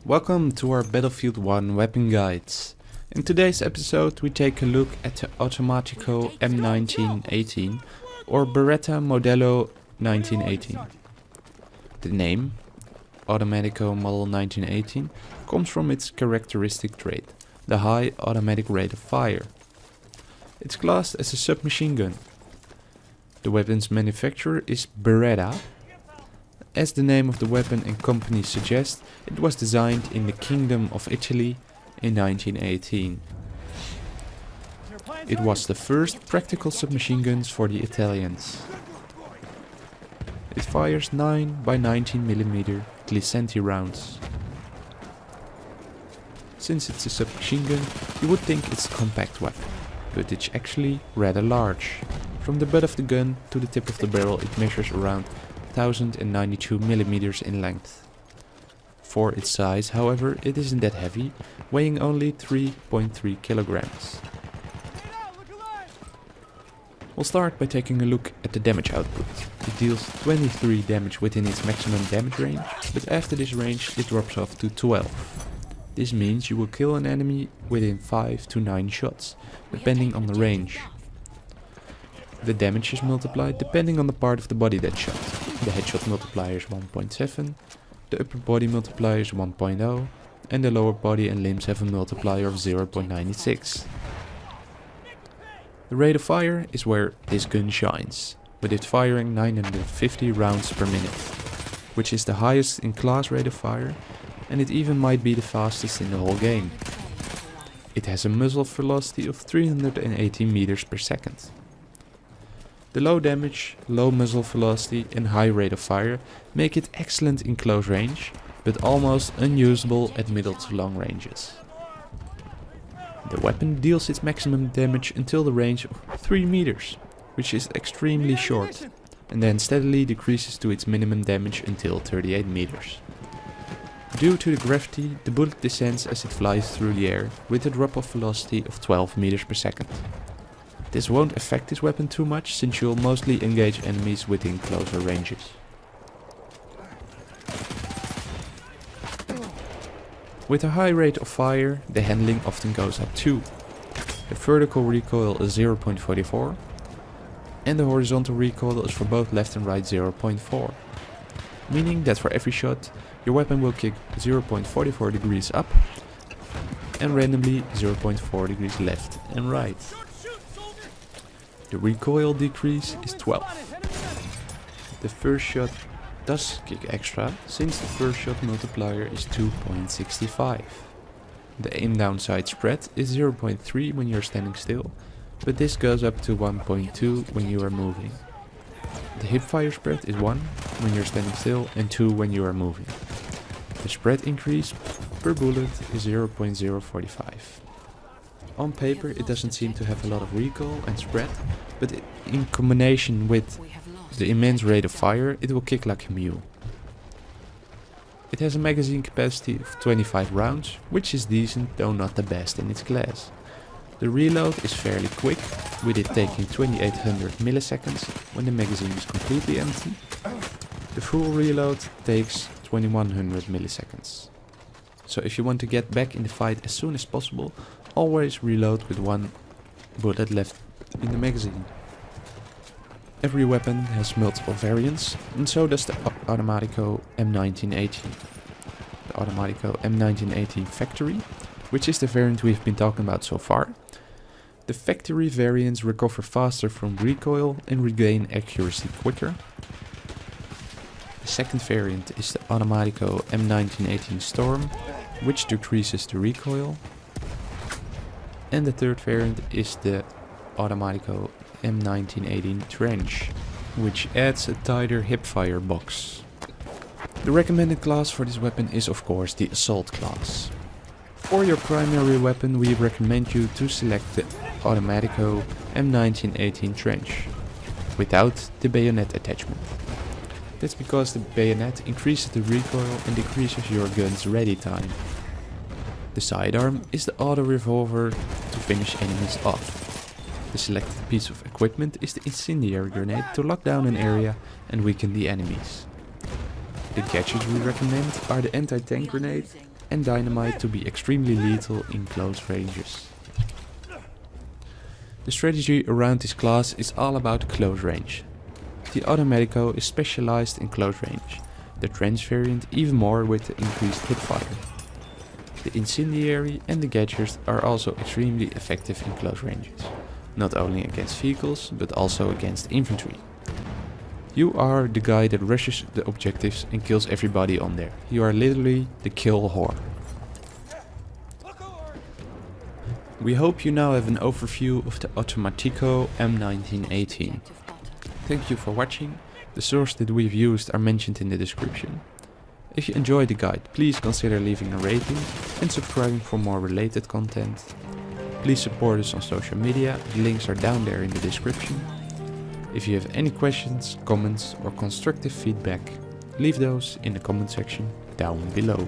Welcome to our Battlefield 1 weapon guides. In today's episode we take a look at the Automatico M1918 or Beretta Modello 1918. The name, Automatico Model 1918, comes from its characteristic trait, the high automatic rate of fire. It's classed as a submachine gun. The weapon's manufacturer is Beretta. As the name of the weapon and company suggests, it was designed in the Kingdom of Italy in 1918. It was the first practical submachine guns for the Italians. It fires 9 by 19mm Glisenti rounds. Since it's a submachine gun, you would think it's a compact weapon, but it's actually rather large. From the butt of the gun to the tip of the barrel it measures around 1092mm in length. For its size, however, it isn't that heavy, weighing only 3.3 kilograms. We'll start by taking a look at the damage output. It deals 23 damage within its maximum damage range, but after this range it drops off to 12. This means you will kill an enemy within 5 to 9 shots, depending on the range. The damage is multiplied depending on the part of the body that's shot. The headshot multiplier is 1.7, the upper body multiplier is 1.0, and the lower body and limbs have a multiplier of 0.96. The rate of fire is where this gun shines, with it firing 950 rounds per minute, which is the highest in class rate of fire, and it even might be the fastest in the whole game. It has a muzzle velocity of 380 meters per second. The low damage, low muzzle velocity and high rate of fire make it excellent in close range, but almost unusable at middle to long ranges. The weapon deals its maximum damage until the range of 3 meters, which is extremely short, and then steadily decreases to its minimum damage until 38 meters. Due to the gravity, the bullet descends as it flies through the air with a drop-off velocity of 12 meters per second. This won't affect this weapon too much, since you'll mostly engage enemies within closer ranges. With a high rate of fire, the handling often goes up too. The vertical recoil is 0.44 and the horizontal recoil is for both left and right 0.4, meaning that for every shot your weapon will kick 0.44 degrees up and randomly 0.4 degrees left and right. The recoil decrease is 12. The first shot does kick extra, since the first shot multiplier is 2.65. The aim down sight spread is 0.3 when you're standing still, but this goes up to 1.2 when you are moving. The hip fire spread is 1 when you're standing still and 2 when you are moving. The spread increase per bullet is 0.045. On paper it doesn't seem to have a lot of recoil and spread, but in combination with the immense rate of fire it will kick like a mule. It has a magazine capacity of 25 rounds, which is decent though not the best in its class. The reload is fairly quick, with it taking 2800 milliseconds when the magazine is completely empty. The full reload takes 2100 milliseconds. So if you want to get back in the fight as soon as possible, always reload with one bullet left in the magazine. Every weapon has multiple variants, and so does the Automatico M1918. The Automatico M1918 Factory, which is the variant we've been talking about so far. The factory variants recover faster from recoil and regain accuracy quicker. The second variant is the Automatico M1918 Storm, which decreases the recoil. And the third variant is the Automatico M1918 Trench, which adds a tighter hipfire box. The recommended class for this weapon is of course the Assault class. For your primary weapon we recommend you to select the Automatico M1918 Trench, without the bayonet attachment. That's because the bayonet increases the recoil and decreases your gun's ready time. The sidearm is the auto revolver to finish enemies off. The selected piece of equipment is the incendiary grenade to lock down an area and weaken the enemies. The gadgets we recommend are the anti-tank grenade, and dynamite to be extremely lethal in close ranges. The strategy around this class is all about close range. The Automatico is specialized in close range, the trench variant even more with the increased hipfire. The incendiary and the gadgets are also extremely effective in close ranges, not only against vehicles but also against infantry. You are the guy that rushes the objectives and kills everybody on there. You are literally the kill whore. We hope you now have an overview of the Automatico M1918. Thank you for watching. The sources that we've used are mentioned in the description. If you enjoyed the guide, please consider leaving a rating and subscribing for more related content. Please support us on social media, the links are down there in the description. If you have any questions, comments or constructive feedback, leave those in the comment section down below.